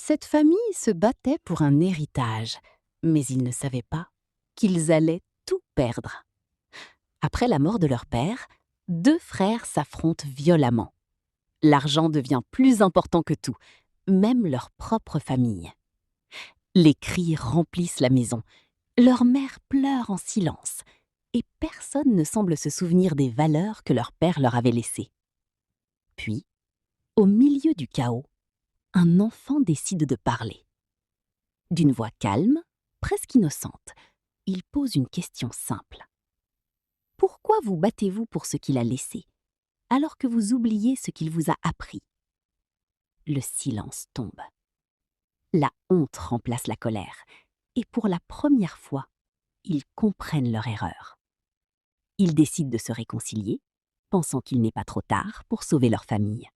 Cette famille se battait pour un héritage, mais ils ne savaient pas qu'ils allaient tout perdre. Après la mort de leur père, deux frères s'affrontent violemment. L'argent devient plus important que tout, même leur propre famille. Les cris remplissent la maison. Leur mère pleure en silence, et personne ne semble se souvenir des valeurs que leur père leur avait laissées. Puis, au milieu du chaos, un enfant décide de parler. D'une voix calme, presque innocente, il pose une question simple. Pourquoi vous battez-vous pour ce qu'il a laissé, alors que vous oubliez ce qu'il vous a appris? Le silence tombe. La honte remplace la colère, et pour la première fois, ils comprennent leur erreur. Ils décident de se réconcilier, pensant qu'il n'est pas trop tard pour sauver leur famille.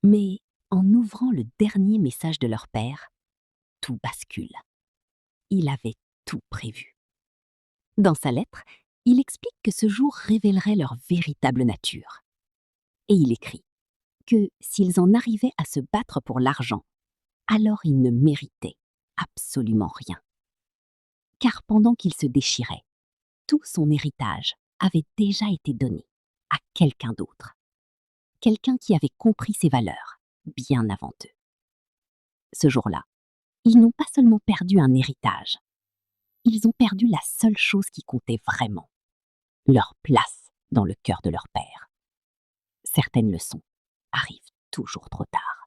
Mais en ouvrant le dernier message de leur père, tout bascule. Il avait tout prévu. Dans sa lettre, il explique que ce jour révélerait leur véritable nature. Et il écrit que s'ils en arrivaient à se battre pour l'argent, alors ils ne méritaient absolument rien. Car pendant qu'il se déchirait, tout son héritage avait déjà été donné à quelqu'un d'autre. Quelqu'un qui avait compris ses valeurs bien avant eux. Ce jour-là, ils n'ont pas seulement perdu un héritage, ils ont perdu la seule chose qui comptait vraiment, leur place dans le cœur de leur père. Certaines leçons arrivent toujours trop tard.